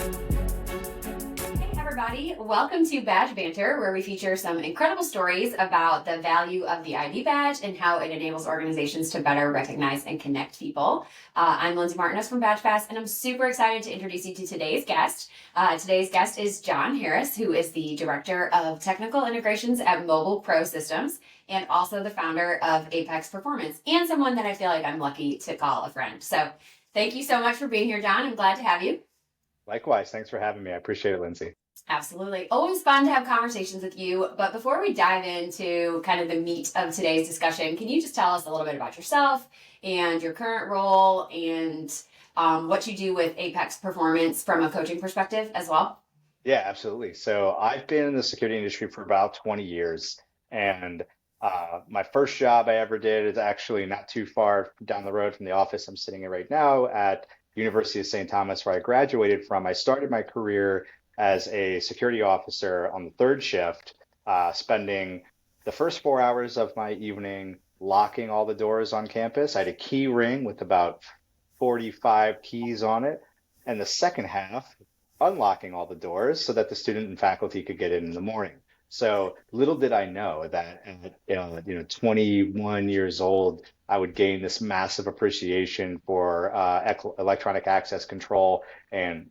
Hey everybody, welcome to Badge Banter, where we feature some incredible stories about the value of the ID badge and how it enables organizations to better recognize and connect people. I'm Lindsay Martin-Nez from BadgeFast, and I'm super excited to introduce you to today's guest. Today's guest is Jon Harris, who is the Director of Technical Integrations at Mobile Pro Systems, and also the founder of Apex Performance, and someone that I feel like I'm lucky to call a friend. So thank you so much for being here, Jon. I'm glad to have you. Likewise, thanks for having me. I appreciate it, Lindsay. Absolutely. Always fun to have conversations with you. But before we dive into kind of the meat of today's discussion, can you just tell us a little bit about yourself and your current role and what you do with Apex Performance from a coaching perspective as well? Yeah, absolutely. So I've been in the security industry for about 20 years, and my first job I ever did is actually not too far down the road from the office I'm sitting in right now at University of St. Thomas, where I graduated from. I started my career as a security officer on the third shift, spending the first 4 hours of my evening locking all the doors on campus. I had a key ring with about 45 keys on it, and the second half unlocking all the doors so that the student and faculty could get in the morning. So little did I know that at 21 years old, I would gain this massive appreciation for electronic access control and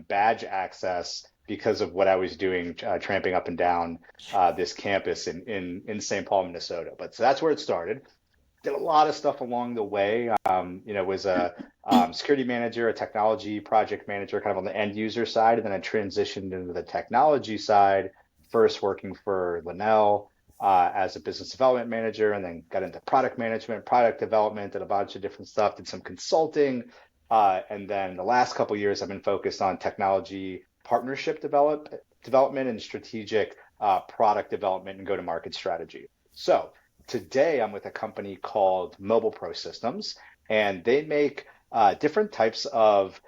badge access because of what I was doing, tramping up and down this campus in St. Paul, Minnesota. But so that's where it started. Did a lot of stuff along the way. Was a security manager, a technology project manager, kind of on the end user side, and then I transitioned into the technology side. First working for Linnell as a business development manager, and then got into product management, product development, and a bunch of different stuff. Did some consulting, and then the last couple of years, I've been focused on technology partnership development and strategic product development and go-to-market strategy. So today, I'm with a company called Mobile Pro Systems, and they make different types of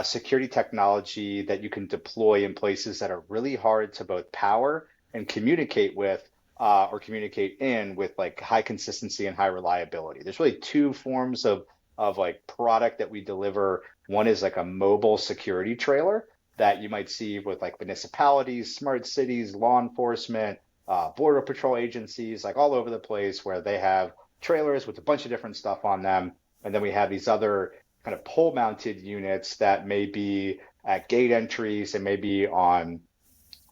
security technology that you can deploy in places that are really hard to both power and communicate with or communicate in with like high consistency and high reliability. There's really two forms of like product that we deliver. One is like a mobile security trailer that you might see with like municipalities, smart cities, law enforcement, border patrol agencies, like all over the place where they have trailers with a bunch of different stuff on them. And then we have these other kind of pole mounted units that may be at gate entries and maybe on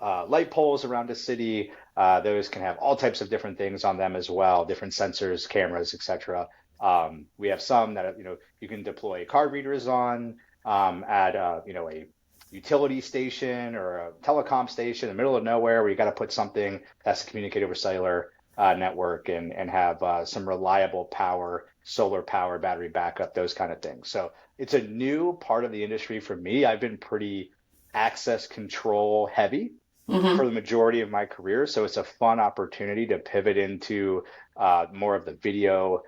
light poles around a city. Those can have all types of different things on them as well, different sensors, cameras, etc. We have some that you can deploy card readers on at a utility station or a telecom station in the middle of nowhere where you got to put something that has to communicate over cellular network and have some reliable power, solar power, battery backup, those kind of things. So it's a new part of the industry for me. I've been pretty access control heavy for Mm-hmm. the majority of my career. So it's a fun opportunity to pivot into more of the video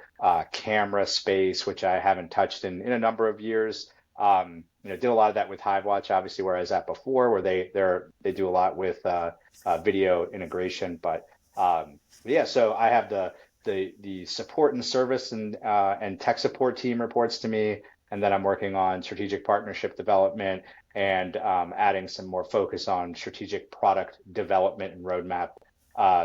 camera space, which I haven't touched in a number of years. Did a lot of that with HiveWatch, obviously, where I was at before, where they do a lot with video integration. But so I have the support and service and tech support team reports to me, and then I'm working on strategic partnership development and adding some more focus on strategic product development and roadmap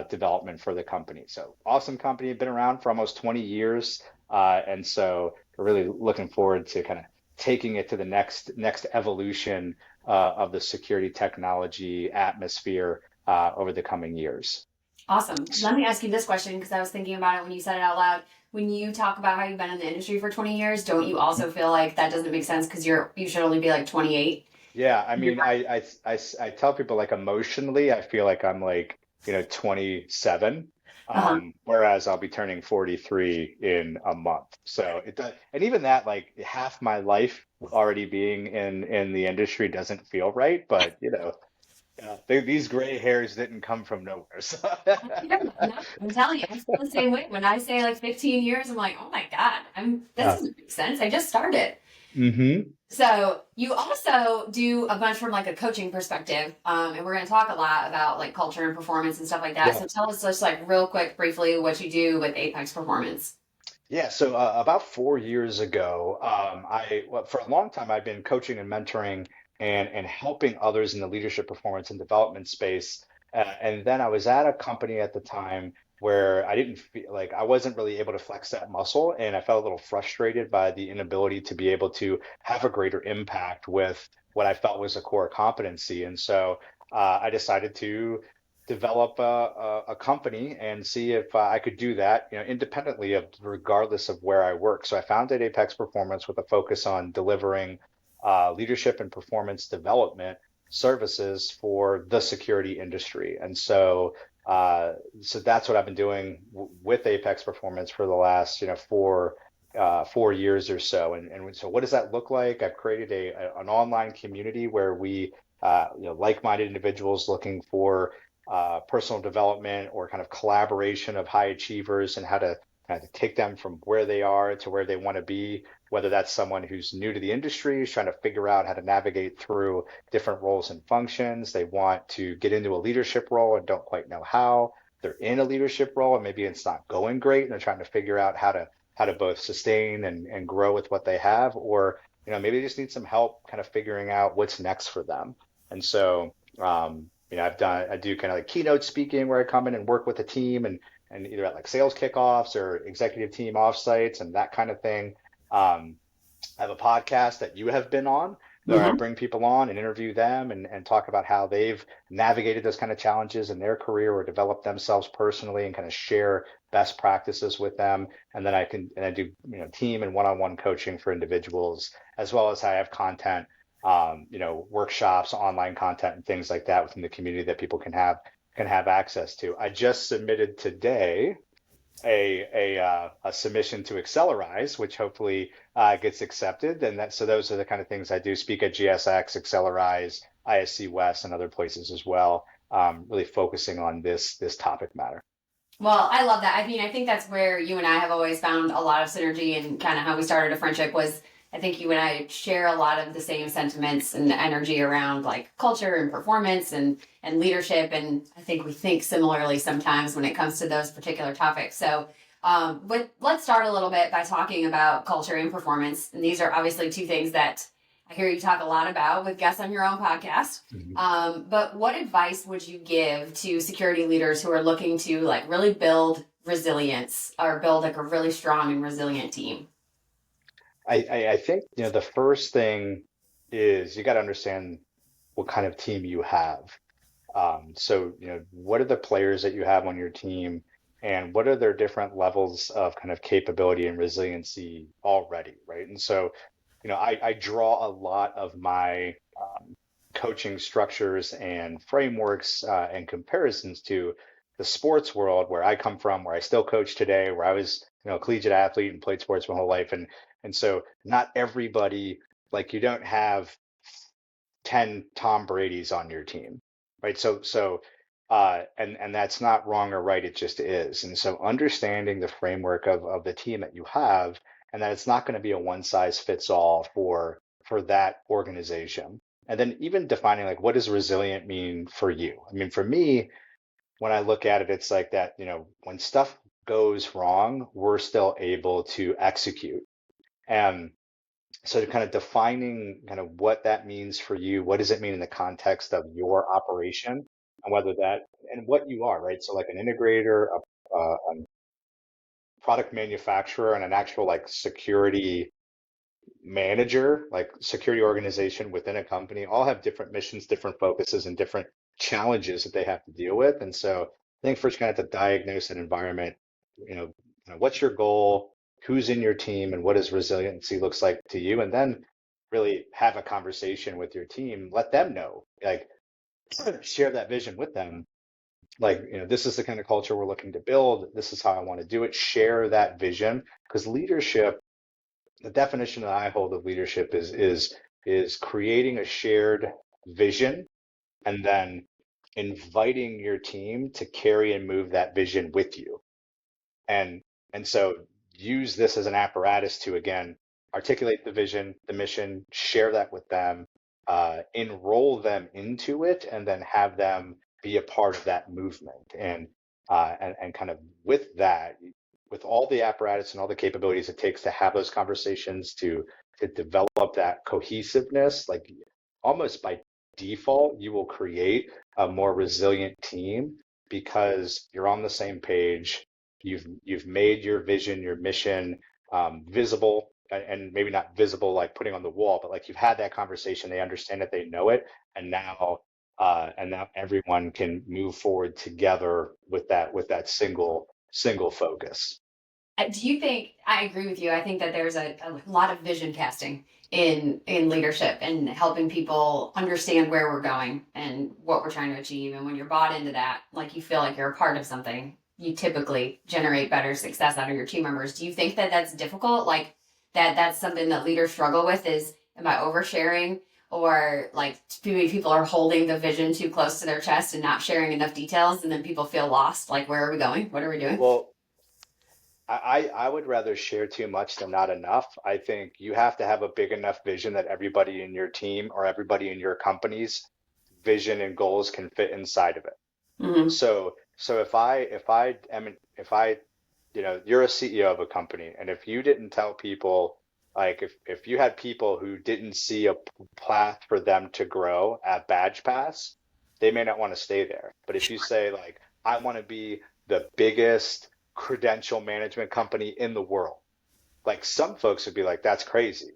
development for the company. So awesome company, been around for almost 20 years, and so we're really looking forward to kind of taking it to the next evolution of the security technology atmosphere over the coming years. Awesome. Let me ask you this question because I was thinking about it when you said it out loud. When you talk about how you've been in the industry for 20 years, don't you also feel like that doesn't make sense because you should only be like 28? Yeah, I You're mean, I tell people like emotionally, I feel like I'm like, 27, uh-huh. whereas I'll be turning 43 in a month. So it does, and even that, like half my life already being in the industry doesn't feel right, but these gray hairs didn't come from nowhere. So No, I'm telling you, I feel the same way. When I say like 15 years, I'm like, oh my God, this yeah. doesn't make sense. I just started. Hmm. So you also do a bunch from like a coaching perspective, and we're going to talk a lot about like culture and performance and stuff like that. Yeah. So tell us just like real quick, briefly, what you do with Apex Performance. Yeah, so about 4 years ago, for a long time I've been coaching and mentoring and helping others in the leadership, performance, and development space. And then I was at a company at the time where I didn't feel like I wasn't really able to flex that muscle, and I felt a little frustrated by the inability to be able to have a greater impact with what I felt was a core competency. And so I decided to develop a company and see if I could do that, independently of regardless of where I work. So I founded Apex Performance with a focus on delivering leadership and performance development services for the security industry. And so that's what I've been doing with Apex Performance for the last, 4 years or so. And so what does that look like? I've created an online community where we, like-minded individuals looking for personal development or kind of collaboration of high achievers and how to kind of take them from where they are to where they want to be, whether that's someone who's new to the industry, who's trying to figure out how to navigate through different roles and functions. They want to get into a leadership role and don't quite know how. They're in a leadership role and maybe it's not going great and they're trying to figure out how to both sustain and grow with what they have, or maybe they just need some help kind of figuring out what's next for them. And so I do kind of like keynote speaking where I come in and work with a team and either at like sales kickoffs or executive team offsites and that kind of thing. I have a podcast that you have been on where I Mhm. bring people on and interview them and talk about how they've navigated those kind of challenges in their career or developed themselves personally and kind of share best practices with them. And then I do, team and one-on-one coaching for individuals, as well as I have content, workshops, online content and things like that within the community that people can have access to. I just submitted today a submission to Accelerize, which hopefully gets accepted. And so those are the kind of things I do. Speak at GSX, Accelerize, ISC West, and other places as well. Really focusing on this topic matter. Well, I love that. I mean, I think that's where you and I have always found a lot of synergy and kind of how we started a friendship was I think you and I share a lot of the same sentiments and energy around like culture and performance and leadership. And I think we think similarly sometimes when it comes to those particular topics. So, but let's start a little bit by talking about culture and performance. And these are obviously two things that I hear you talk a lot about with guests on your own podcast. Mhm. But what advice would you give to security leaders who are looking to like really build resilience or build like a really strong and resilient team? I think the first thing is you got to understand what kind of team you have. So, what are the players that you have on your team, and what are their different levels of kind of capability and resiliency already, right? And so, I draw a lot of my coaching structures and frameworks and comparisons to the sports world where I come from, where I still coach today, where I was, a collegiate athlete and played sports my whole life, and so not everybody, like you don't have 10 Tom Brady's on your team, right? And that's not wrong or right, it just is. And so understanding the framework of the team that you have, and that it's not going to be a one size fits all for that organization. And then even defining like what does resilient mean for you? I mean, for me, when I look at it, it's like that, when stuff goes wrong, we're still able to execute. And so kind of defining kind of what that means for you, what does it mean in the context of your operation and whether that and what you are, right? So like an integrator, a product manufacturer, and an actual like security manager, like security organization within a company, all have different missions, different focuses, and different challenges that they have to deal with. And so I think first you kind of have to diagnose an environment, what's your goal, who's in your team, and what does resiliency looks like to you, and then really have a conversation with your team, let them know, like share that vision with them. Like, this is the kind of culture we're looking to build. This is how I want to do it. Share that vision because leadership, the definition that I hold of leadership is creating a shared vision and then inviting your team to carry and move that vision with you. And so use this as an apparatus to again articulate the vision, the mission, share that with them, enroll them into it, and then have them be a part of that movement. And kind of with that, with all the apparatus and all the capabilities it takes to have those conversations to develop that cohesiveness, like almost by default, you will create a more resilient team because you're on the same page. You've made your vision, your mission visible, and maybe not visible like putting on the wall, but like you've had that conversation. They understand it, they know it, and now everyone can move forward together with that single focus. Do you think I agree with you? I think that there's a lot of vision casting in leadership and helping people understand where we're going and what we're trying to achieve. And when you're bought into that, like you feel like you're a part of something, you typically generate better success out of your team members. Do you think that that's difficult? Like that's something that leaders struggle with is am I oversharing or like too many people are holding the vision too close to their chest and not sharing enough details and then people feel lost. Like where are we going? What are we doing? Well, I would rather share too much than not enough. I think you have to have a big enough vision that everybody in your team or everybody in your company's vision and goals can fit inside of it. Hmm. So if I you're a CEO of a company, and if you didn't tell people, like if you had people who didn't see a path for them to grow at Badge Pass, they may not want to stay there. But if you say like, I want to be the biggest credential management company in the world, like some folks would be like, that's crazy,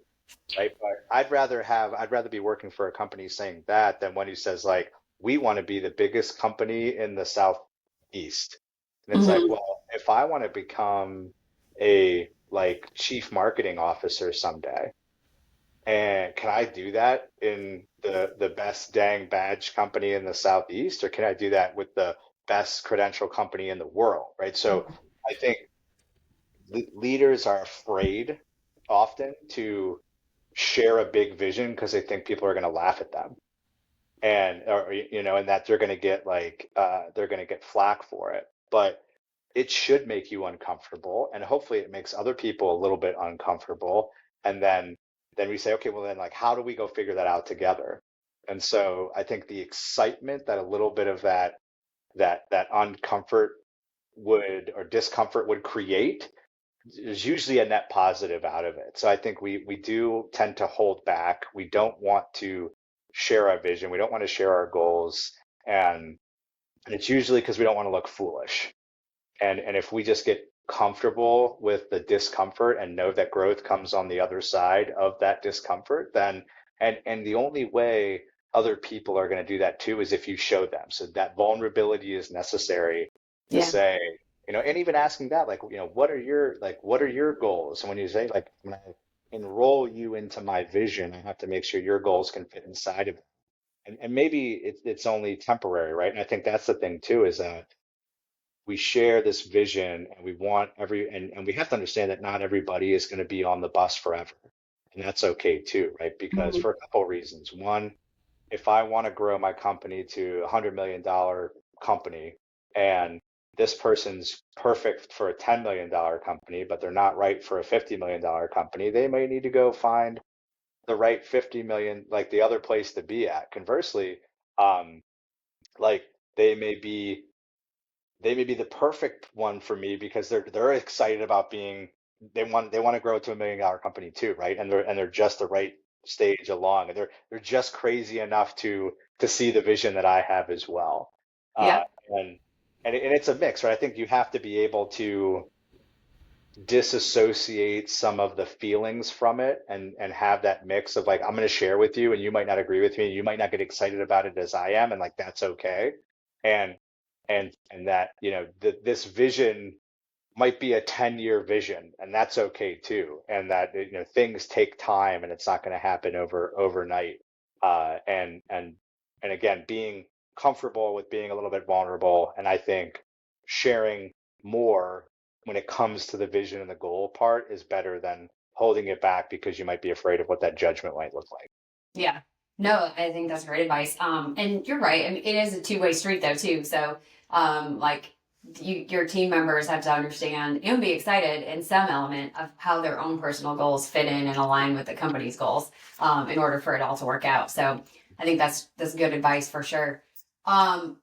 right? But I'd rather be working for a company saying that than one who says like, we want to be the biggest company in the Southeast. And it's like, Hmm. well, if I want to become a like chief marketing officer someday, and can I do that in the best dang badge company in the Southeast, or can I do that with the best credential company in the world, right? So I think leaders are afraid often to share a big vision because they think people are going to laugh at them and or and that they're going to get like they're going to get flack for it, but it should make you uncomfortable, and hopefully it makes other people a little bit uncomfortable, and then we say, okay, well then like how do we go figure that out together? And so I think the excitement that a little bit of that uncomfort would or discomfort would create there's usually a net positive out of it. So I think we do tend to hold back. We don't want to share our vision. We don't want to share our goals, and it's usually because we don't want to look foolish. And if we just get comfortable with the discomfort and know that growth comes on the other side of that discomfort, then and the only way other people are going to do that too is if you show them. So that vulnerability is necessary to Yeah. say, and even asking that, like, what are your goals? And when you say, like, when I enroll you into my vision, I have to make sure your goals can fit inside of it. And maybe it's only temporary, right? And I think that's the thing too, is that we share this vision and we want and we have to understand that not everybody is going to be on the bus forever. And that's okay too, right? Because Mhm. for a couple of reasons. One, if I want to grow my company to $100 million company and this person's perfect for a $10 million company, but they're not right for a $50 million company, they may need to go find the right 50 million, like the other place to be at. Conversely, um, like they may be they may be the perfect one for me because they're excited about being they want to grow to $1 million company too, right? And they're just the right stage along, and they're just crazy enough to see the vision that I have as well. Uh, Yeah. and it's a mix, right? I think you have to be able to disassociate some of the feelings from it and have that mix of like I'm going to share with you and you might not agree with me, you might not get excited about it as I am, and like that's okay. And and that this vision might be a 10-year vision, and that's okay too, and that things take time and it's not going to happen overnight. And again, being comfortable with being a little bit vulnerable, and I think sharing more when it comes to the vision and the goal part is better than holding it back because you might be afraid of what that judgment might look like. Yeah. No, I think that's great advice. And you're right. I mean, it is a two-way street though, too. So, like your team members have to understand and be excited in some element of how their own personal goals fit in and align with the company's goals, in order for it all to work out. So I think that's good advice for sure. Um,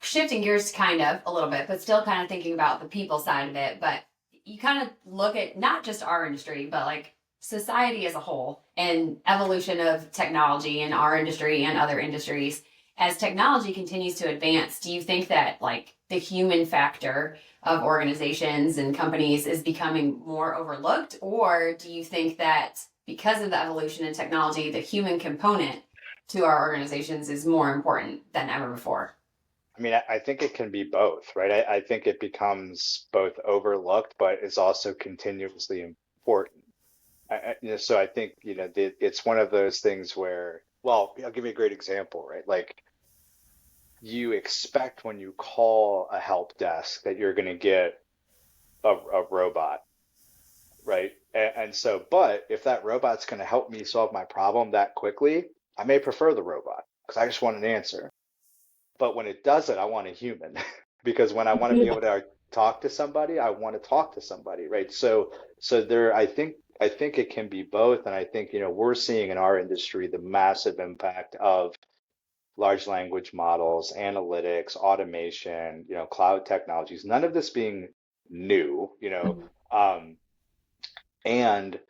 Shifting gears kind of a little bit, but still kind of thinking about the people side of it. But you kind of look at not just our industry, but like society as a whole and evolution of technology in our industry and other industries, as technology continues to advance, do you think that like the human factor of organizations and companies is becoming more overlooked? Or do you think that because of the evolution in technology, the human component to our organizations is more important than ever before? I mean, I think it can be both, right? I think it becomes both overlooked, but it's also continuously important. So I think, it's one of those things where, well, I'll give you a great example, right? Like you expect when you call a help desk that you're going to get a robot, right? And so, but if that robot's going to help me solve my problem that quickly, I may prefer the robot because I just want an answer. But when it does it, I want a human because when I want to be able to talk to somebody, I want to talk to somebody, right? So there, I think it can be both, and I think we're seeing in our industry the massive impact of large language models, analytics, automation, cloud technologies. None of this being new, um, and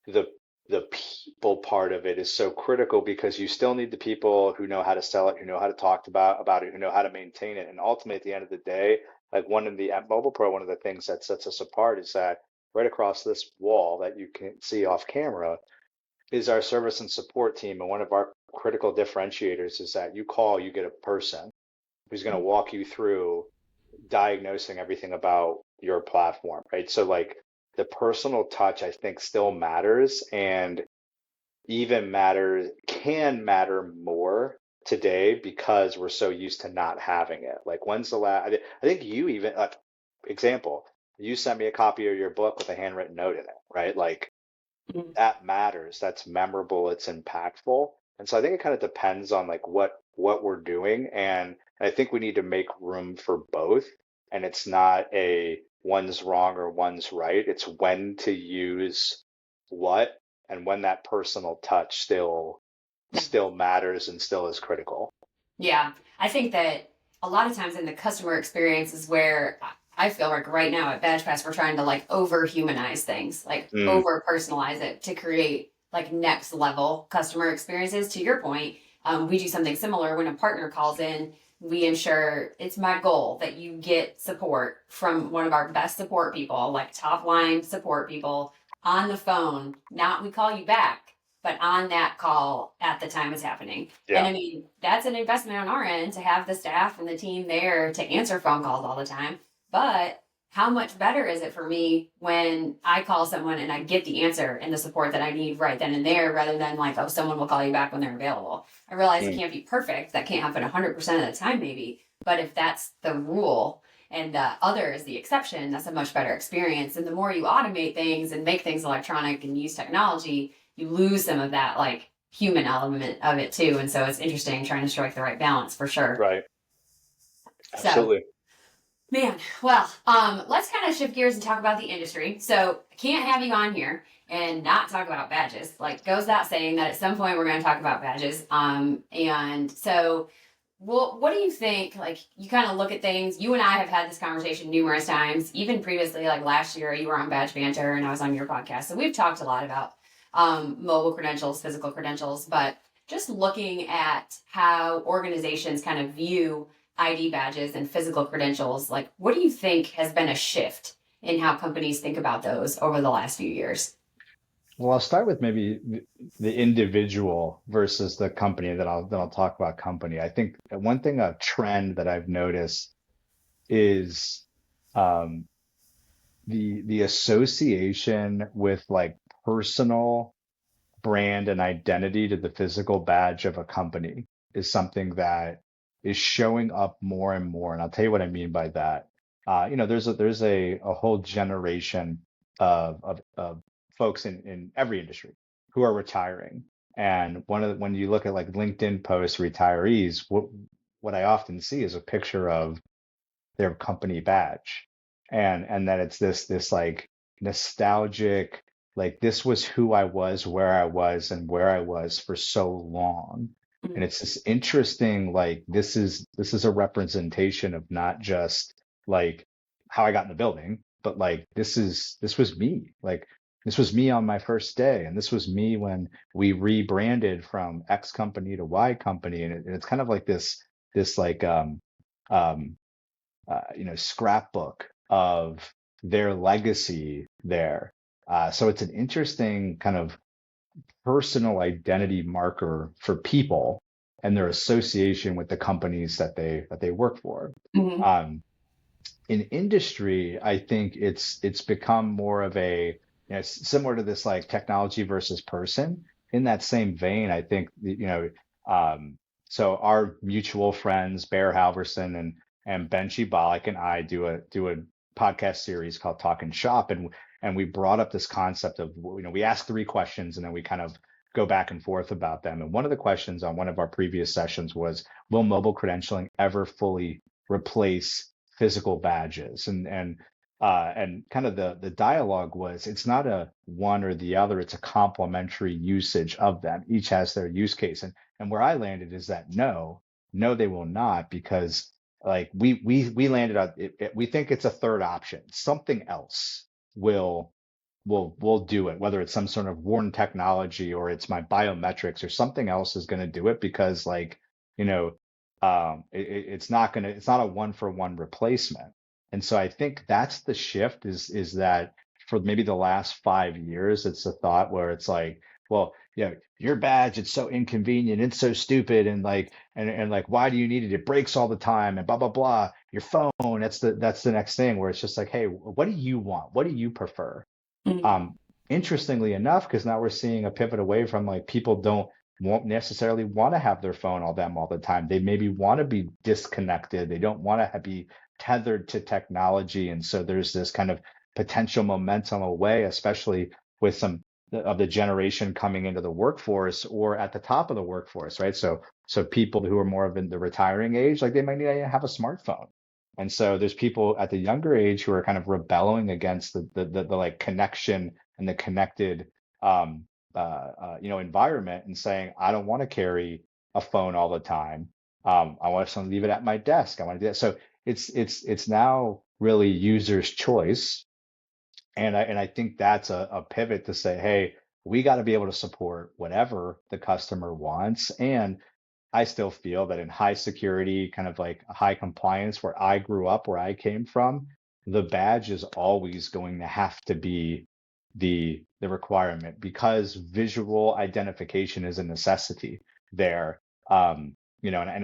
the the people part of it is so critical because you still need the people who know how to sell it, who know how to talk about it, who know how to maintain it. And ultimately, at the end of the day, like one of the at Mobile Pro, one of the things that sets us apart is that right across this wall that you can see off camera is our service and support team. And one of our critical differentiators is that you call, you get a person who's going to walk you through diagnosing everything about your platform, right? So like the personal touch, I think still matters and even can matter more today because we're so used to not having it. Like when's the last, I think you even, example, you sent me a copy of your book with a handwritten note in it, right? Like that matters. That's memorable. It's impactful. And so I think it kind of depends on like what we're doing. And I think we need to make room for both. And it's not a one's wrong or one's right. It's when to use what and when that personal touch still matters and still is critical. Yeah, I think that a lot of times in the customer experience is where I feel like right now at Badge Pass, we're trying to like over humanize things, like Mm, over personalize it to create like next level customer experiences. To your point, we do something similar when a partner calls in. We ensure it's my goal that you get support from one of our best support people, like top line support people on the phone. Not we call you back, but on that call at the time it's happening. And yeah. I mean, that's an investment on our end to have the staff and the team there to answer phone calls all the time. But how much better is it for me when I call someone and I get the answer and the support that I need right then and there rather than like, oh, someone will call you back when they're available? I realize it Mm, can't be perfect. That can't happen 100% of the time, maybe. But if that's the rule and the other is the exception, that's a much better experience. And the more you automate things and make things electronic and use technology, you lose some of that like human element of it too. And so it's interesting trying to strike the right balance for sure. right. So, Absolutely. man, well, let's kind of shift gears and talk about the industry. So, I can't have you on here and not talk about badges. Like, goes without saying that at some point we're going to talk about badges. And so, well, what do you think? Like, you kind of look at things. You and I have had this conversation numerous times, even previously, like last year, you were on Badge Banter and I was on your podcast. So, we've talked a lot about mobile credentials, physical credentials, but just looking at how organizations kind of view ID badges and physical credentials, like what do you think has been a shift in how companies think about those over the last few years? Well, I'll start with maybe the individual versus the company, then I'll talk about company. I think one thing, a trend that I've noticed is um, the association with like personal brand and identity to the physical badge of a company is something that is showing up more and more. And I'll tell you what I mean by that. There's a whole generation of folks in every industry who are retiring. And when you look at like LinkedIn posts, retirees, what I often see is a picture of their company badge. And then it's this like nostalgic, like this was who I was, where I was, and where I was for so long. And Mm. it's this interesting, like this is a representation of not just like how I got in the building, but like this was me. Like This was me on my first day, and this was me when we rebranded from X company to Y company, and it's kind of like this like um, scrapbook of their legacy there. So it's an interesting kind of personal identity marker for people and their association with the companies that they work for. Mhm. Um, in industry, I think it's become more of a, similar to this like technology versus person. In that same vein, I think um, so our mutual friends Bear Halverson and Ben Chibalik and I do a podcast series called Talk Shop, and we brought up this concept of, we ask three questions and then we kind of go back and forth about them. And one of the questions on one of our previous sessions was, will mobile credentialing ever fully replace physical badges? And kind of the dialogue was, it's not a one or the other, it's a complementary usage of them. Each has their use case. And where I landed is that no, they will not, because like we landed on we think it's a third option. Something else will will do it, whether it's some sort of worn technology or it's my biometrics or something else is going to do it, because like, you know, it's not a one for one replacement. And so I think that's the shift, is that for maybe the last 5 years, it's a thought where it's like, well, your badge, it's so inconvenient, it's so stupid, and like, and like, why do you need it? It breaks all the time, and blah blah blah. Your phone, that's the next thing, where it's just like, hey, what do you want? What do you prefer? Mhm. Um, Interestingly enough, because now we're seeing a pivot away from, like, people don't won't necessarily want to have their phone all the time. They maybe want to be disconnected. They don't want to be tethered to technology. And so there's this kind of potential momentum away, especially with some of the generation coming into the workforce or at the top of the workforce, right? So people who are more of in the retiring age, like they might need to have a smartphone. And so there's people at the younger age who are kind of rebelling against the like connection and the connected um, environment, and saying, I don't want to carry a phone all the time. I want to leave it at my desk. I want to do that. So it's now really user's choice, and I think that's a pivot to say, hey, we got to be able to support whatever the customer wants. And I still feel that in high security, kind of like high compliance, where I grew up, where I came from, the badge is always going to have to be the requirement, because visual identification is a necessity there. And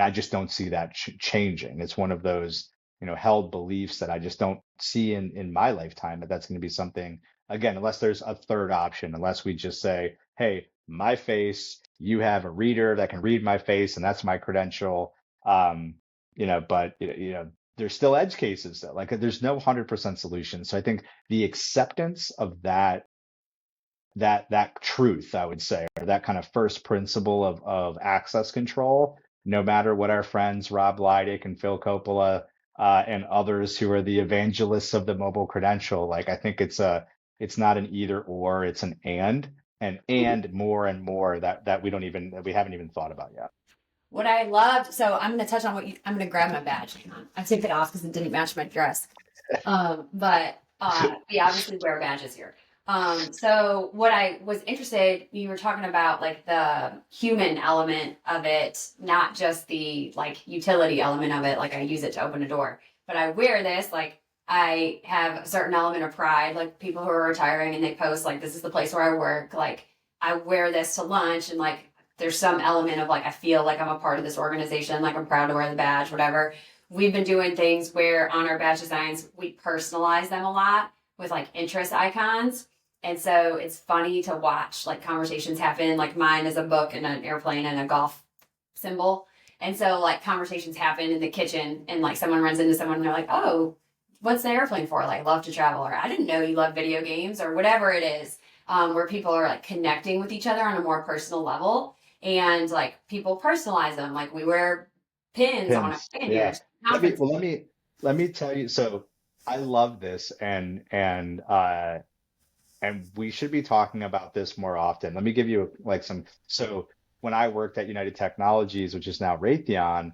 I just don't see that changing. It's one of those, held beliefs that I just don't see in my lifetime, that that's going to be something, again, unless there's a third option, unless we just say, hey, my face, you have a reader that can read my face, and that's my credential. But there's still edge cases though. Like, there's no 100% solution. So I think the acceptance of that truth, I would say, or that kind of first principle of access control, no matter what our friends Rob Leidick and Phil Coppola and others who are the evangelists of the mobile credential, like, I think it's not an either or, it's an and more and more that we haven't even thought about yet. What I loved, so I'm going to touch on I'm going to grab my badge. Hang on. I took it off because it didn't match my dress. But we obviously wear badges here. So what I was interested, you were talking about like the human element of it, not just the like utility element of it, like I use it to open a door. But I wear this, like I have a certain element of pride, like people who are retiring and they post like this is the place where I work. Like I wear this to lunch, and like there's some element of like I feel like I'm a part of this organization, like I'm proud to wear the badge, whatever. We've been doing things where on our badge designs we personalize them a lot with like interest icons. And so it's funny to watch like conversations happen. Like mine is a book and an airplane and a golf symbol. And so like conversations happen in the kitchen, and like someone runs into someone and they're like, oh, what's the airplane for? Like, love to travel, or I didn't know you love video games, or whatever it is, where people are like connecting with each other on a more personal level. And like people personalize them. Like we wear pins on our Pins, yeah. lanyards, Let me conference. well, let me tell you. So I love this, and we should be talking about this more often. Let me give you like some. So when I worked at United Technologies, which is now Raytheon,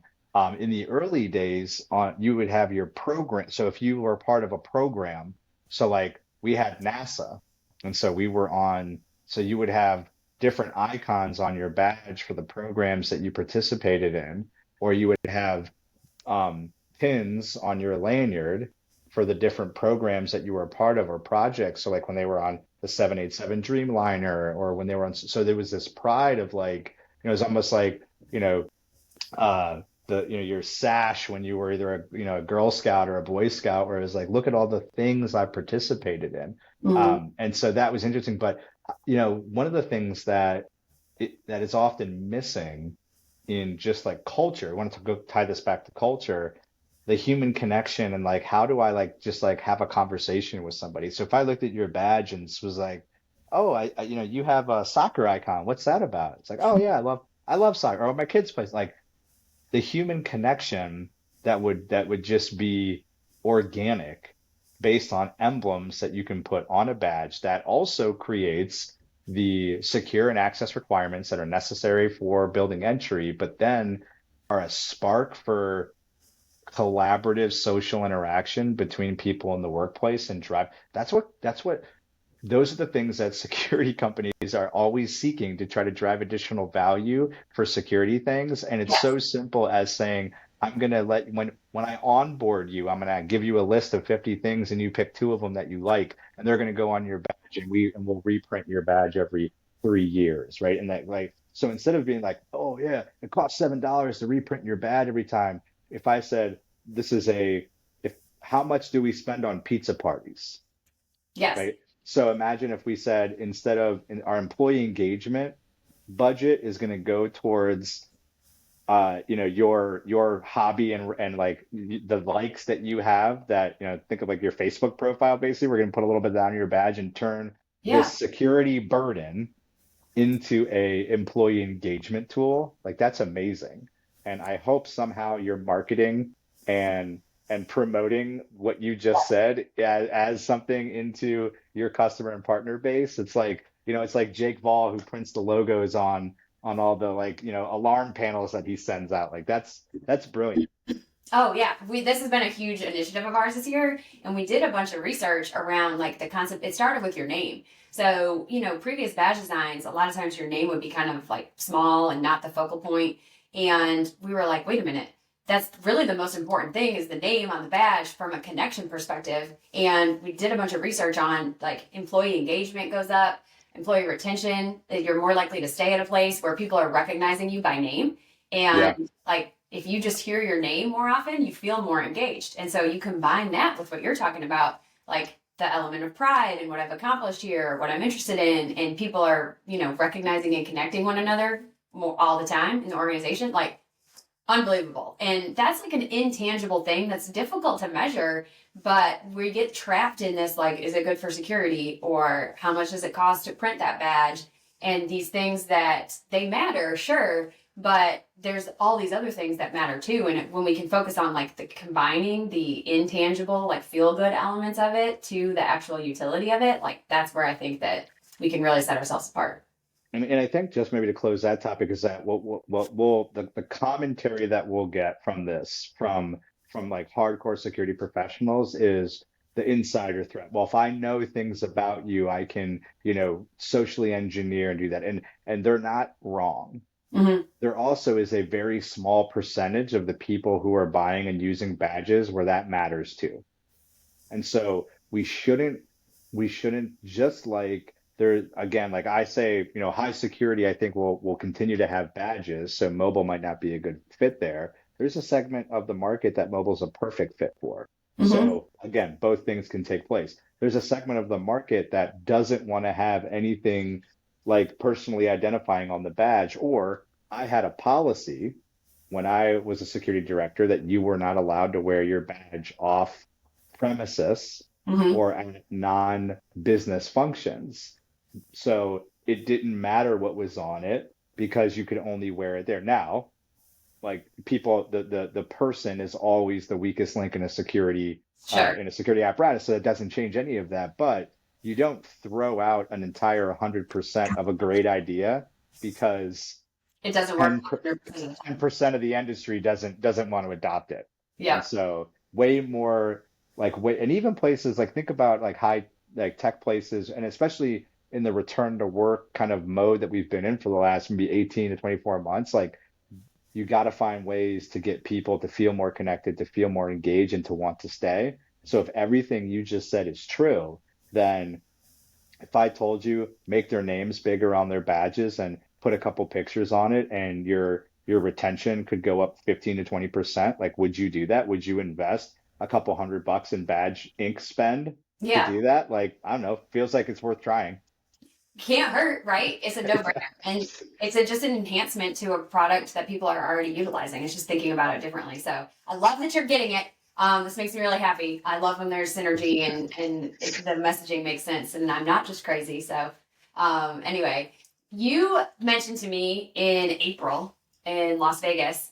in the early days, you would have your program. So if you were part of a program, so like we had NASA. And so we were on, so you would have different icons on your badge for the programs that you participated in, or you would have pins on your lanyard for the different programs that you were a part of or projects. So like when they were on the 787 Dreamliner or when they were on, so there was this pride of like, it was almost like, you know, your sash when you were either a Girl Scout or a Boy Scout, where it was like, look at all the things I participated in. Mhm. And so that was interesting. But one of the things that is often missing in just like culture, I wanted to go tie this back to culture, the human connection and like how do I like just like have a conversation with somebody. So if I looked at your badge and was like, oh, you have a soccer icon. What's that about? It's like, oh yeah, I love soccer. Or my kids play. Like the human connection that would just be organic based on emblems that you can put on a badge that also creates the secure and access requirements that are necessary for building entry, but then are a spark for collaborative social interaction between people in the workplace and drive. That's what those are the things that security companies are always seeking to try to drive additional value for security things. And it's Yes. so simple as saying, I'm going to let when I onboard you, I'm going to give you a list of 50 things and you pick two of them that you like, and they're going to go on your badge and we'll reprint your badge every 3 years, right? And that like so instead of being like, oh yeah, it costs $7 to reprint your badge every time, if I said this is a if how much do we spend on pizza parties? Yes. Right? So imagine if we said instead of in our employee engagement budget is going to go towards your hobby and like the likes that you have that think of like your Facebook profile basically we're going to put a little bit down your badge and turn Yeah. this security burden into a employee engagement tool, like that's amazing. And I hope somehow you're marketing and promoting what you just said as something into your customer and partner base. It's like Jake Vol who prints the logos on all the like, alarm panels that he sends out. Like that's brilliant. Oh yeah, we this has been a huge initiative of ours this year, and we did a bunch of research around like the concept. It started with your name. So, previous badge designs, a lot of times your name would be kind of like small and not the focal point. And we were like, wait a minute, that's really the most important thing is the name on the badge from a connection perspective. And we did a bunch of research on like employee engagement goes up, employee retention, that you're more likely to stay at a place where people are recognizing you by name. Yeah. And like if you just hear your name more often, you feel more engaged. And so you combine that with what you're talking about, like the element of pride and what I've accomplished here, what I'm interested in, and people are, recognizing and connecting one another more all the time in the organization, like unbelievable. And that's like an intangible thing that's difficult to measure, but we get trapped in this like, is it good for security or how much does it cost to print that badge? And these things that they matter, sure, but there's all these other things that matter too. And when we can focus on like the combining the intangible, like feel good elements of it to the actual utility of it, like that's where I think that we can really set ourselves apart. And I think just maybe to close that topic is that the commentary that we'll get from this from like hardcore security professionals is the insider threat. Well, if I know things about you, I can, socially engineer and do that. And they're not wrong. Mm-hmm. There also is a very small percentage of the people who are buying and using badges where that matters too. And so we shouldn't just like there again, like I say, high security, I think will continue to have badges, so mobile might not be a good fit there. There's a segment of the market that mobile's a perfect fit for. Mm-hmm. So again, both things can take place. There's a segment of the market that doesn't want to have anything like personally identifying on the badge, or I had a policy when I was a security director that you were not allowed to wear your badge off premises Mm-hmm. or at non-business functions. So it didn't matter what was on it because you could only wear it there. Now, like people, the person is always the weakest link Sure. in a security apparatus, so that doesn't change any of that. But you don't throw out an entire 100% of a great idea because It doesn't work 10 100% of the time. 10% of the industry doesn't want to adopt it. And Yeah. so way more like way and even places like think about like like tech places, and especially in the return to work kind of mode that we've been in for the last maybe 18 to 24 months, like you got to find ways to get people to feel more connected, to feel more engaged, and to want to stay. So if everything you just said is true, then if I told you make their names bigger on their badges and put a couple pictures on it and your retention could go up 15 to 20%, like would you do that? Would you invest a couple $100 in badge ink spend to Yeah. do that? Like, I don't know, feels like it's worth trying. Can't hurt, right? It's a no-brainer. And it's just an enhancement to a product that people are already utilizing. It's just thinking about it differently. So I love that you're getting it. This makes me really happy. I love when there's synergy and the messaging makes sense and I'm not just crazy. So anyway, you mentioned to me in April in Las Vegas,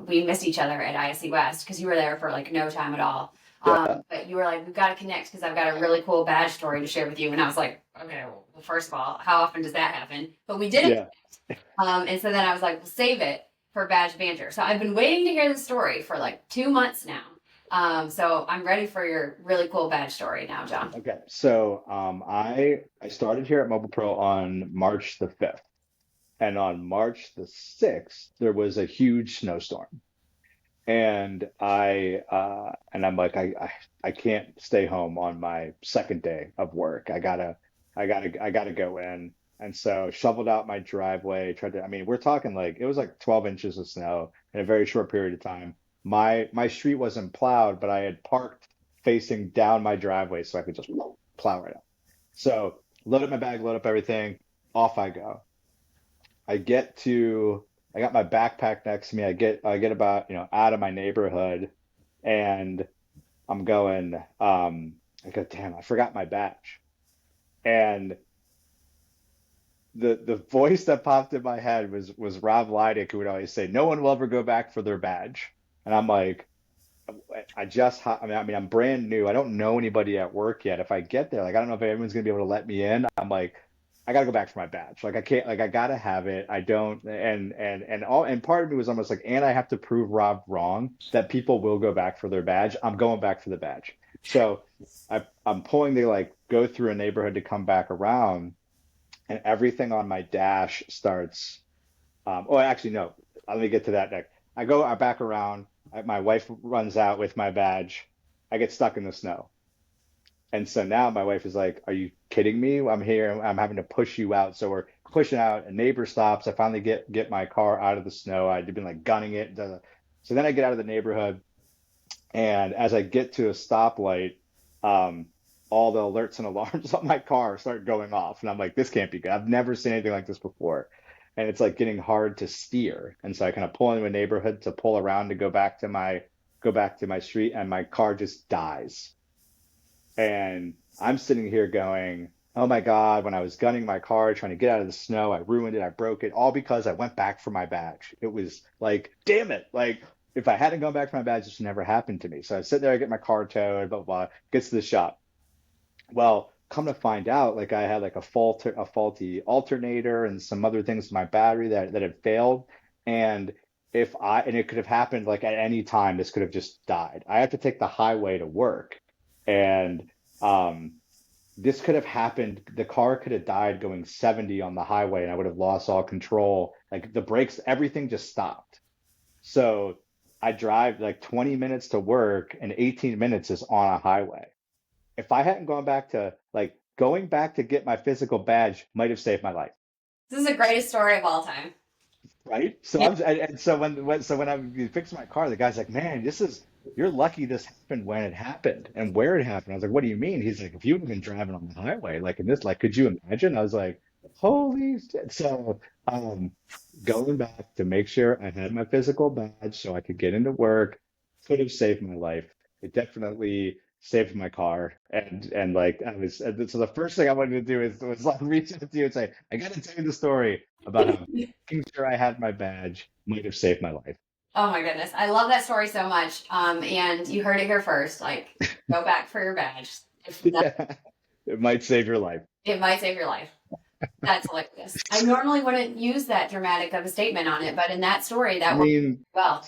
we missed each other at ISC West because you were there for like no time at all. Yeah. But you were like, we've got to connect because I've got a really cool badge story to share with you. And I was like, okay, well, first of all, how often does that happen? But we did it. Yeah. And so then I was like, we'll save it for badge banter. So I've been waiting to hear the story for like 2 months now. So I'm ready for your really cool badge story now, John. Okay. So I started here at Mobile Pro on March the 5th. And on March the 6th, there was a huge snowstorm. And I'm like I can't stay home on my second day of work. I gotta go in. And so shoveled out my driveway, tried to, I mean, we're talking like it was like 12 inches of snow in a very short period of time. My street wasn't plowed, but I had parked facing down my driveway so I could just plow right up. So load up my bag, load up everything, off I go. I get to I got my backpack next to me. I get about, out of my neighborhood and I'm going, I go, damn, I forgot my badge. And the voice that popped in my head was Rob Leidick, who would always say, no one will ever go back for their badge. And I'm like, I mean, I'm brand new. I don't know anybody at work yet. If I get there, like, I don't know if everyone's gonna be able to let me in. I'm like, I gotta go back for my badge. Like, I can't, like, I gotta have it. I don't, and part of me was almost like, and I have to prove Rob wrong that people will go back for their badge. I'm going back for the badge. So I'm pulling to like go through a neighborhood to come back around, and everything on my dash starts. Oh, actually, no. Let me get to that next. I back around. My wife runs out with my badge. I get stuck in the snow. And so now my wife is like, "Are you kidding me? I'm here. I'm having to push you out." So we're pushing out. A neighbor stops. I finally get my car out of the snow. I'd been like gunning it. So then I get out of the neighborhood, and as I get to a stoplight, um, all the alerts and alarms on my car start going off, and I'm like, "This can't be good. I've never seen anything like this before." And it's like getting hard to steer. And so I kind of pull into a neighborhood to pull around to go back to my street, and my car just dies. And I'm sitting here going, oh my God, when I was gunning my car, trying to get out of the snow, I ruined it, I broke it, all because I went back for my badge. It was like, damn it. Like, if I hadn't gone back for my badge, this would never happen to me. So I sit there, I get my car towed, blah, blah, blah, gets to the shop. Well, come to find out, like I had like a faulty alternator and some other things with my battery that had failed. And and it could have happened like at any time, this could have just died. I have to take the highway to work. And um, this could have happened. The car could have died going 70 on the highway, and I would have lost all control. Like the brakes, everything just stopped. So I drive like 20 minutes to work, and 18 minutes is on a highway. If I hadn't gone back to like going back to get my physical badge might have saved my life. This is the greatest story of all time. Right? So Yeah. and so when I fixed my car, the guy's like, "Man, you're lucky this happened when it happened and where it happened." I was like, "What do you mean?" He's like, "If you had been driving on the highway, like in this, like, could you imagine?" I was like, "Holy shit!" So, um, going back to make sure I had my physical badge so I could get into work could have saved my life. It definitely saved my car, and like so the first thing I wanted to do was like reach out to you and say, "I got to tell you the story about how making sure I had my badge might have saved my life." Oh my goodness. I love that story so much. And you heard it here first. Like, go back for your badge. If that, Yeah, it might save your life. it might save your life. That's hilarious. I normally wouldn't use that dramatic of a statement on it, but in that story, I that worked mean, well.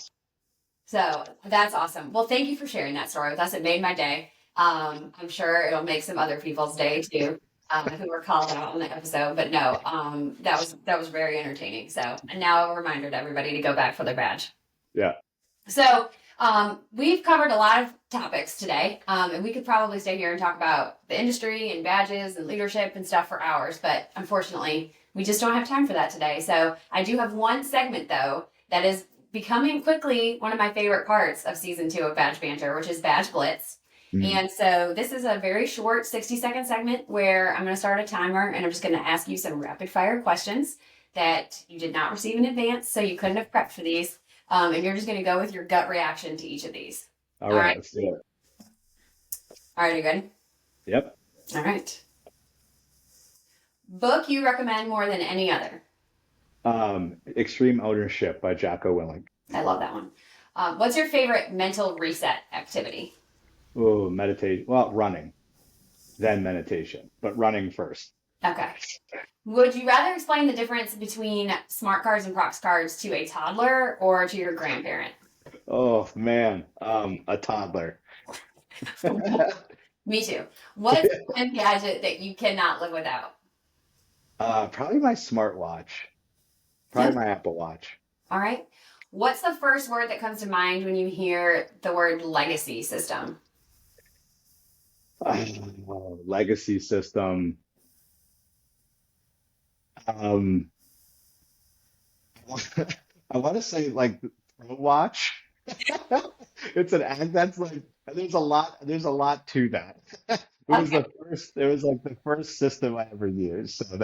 So that's awesome. Well, thank you for sharing that story with us. It made my day. I'm sure it'll make some other people's day too, who were called out on the episode. But no, that was very entertaining. So and now a reminder to everybody to go back for their badge. Yeah. So we've covered a lot of topics today, and we could probably stay here and talk about the industry and badges and leadership and stuff for hours. But unfortunately, we just don't have time for that today. So I do have one segment though that is becoming quickly one of my favorite parts of season 2 of Badge Banter, which is Badge Blitz. And so this is a very short 60-second segment where I'm going to start a timer and I'm just going to ask you some rapid fire questions that you did not receive in advance, so you couldn't have prepped for these. And you're just going to go with your gut reaction to each of these. All right. Let's do it. All right, are you good? Yep. All right. Book you recommend more than any other? Extreme Ownership by Jocko Willink. I love that one. What's your favorite mental reset activity? Oh, meditate. Well, running, then meditation, but running first. Okay. Would you rather explain the difference between smart cards and prox cards to a toddler or to your grandparent? Oh man, a toddler. Me too. What's one gadget that you cannot live without? Probably my smartwatch. Probably my Apple Watch. All right. What's the first word that comes to mind when you hear the word legacy system? Legacy system. I want to say like Pro Watch. It's an act that's like there's a lot to that. Okay. It was like the first system I ever used. So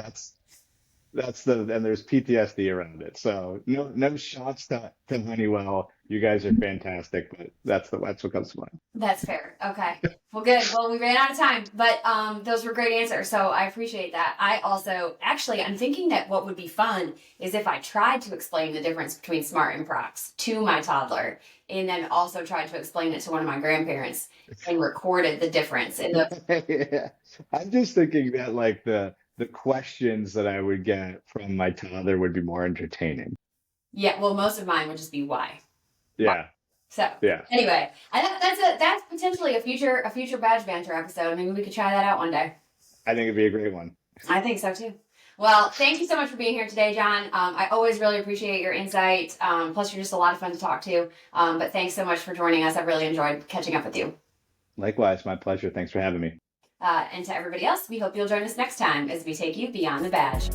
and there's PTSD around it. So no shots to Honeywell. You guys are fantastic, but that's what comes to mind. That's fair. Okay. Well, good. Well, we ran out of time, but those were great answers. So I appreciate that. I also, actually, I'm thinking that what would be fun is if I tried to explain the difference between smart and prox to my toddler, and then also tried to explain it to one of my grandparents and recorded the difference in the. Yeah. I'm just thinking that like the questions that I would get from my toddler would be more entertaining. Yeah. Well, most of mine would just be why. Yeah. So Yeah. anyway, that's potentially a future badge banter episode. Maybe we could try that out one day. I think it'd be a great one. I think so too. Well, thank you so much for being here today, Jon. I always really appreciate your insight. Plus, you're just a lot of fun to talk to. But thanks so much for joining us. I've really enjoyed catching up with you. Likewise, my pleasure. Thanks for having me. And to everybody else, we hope you'll join us next time as we take you beyond the badge.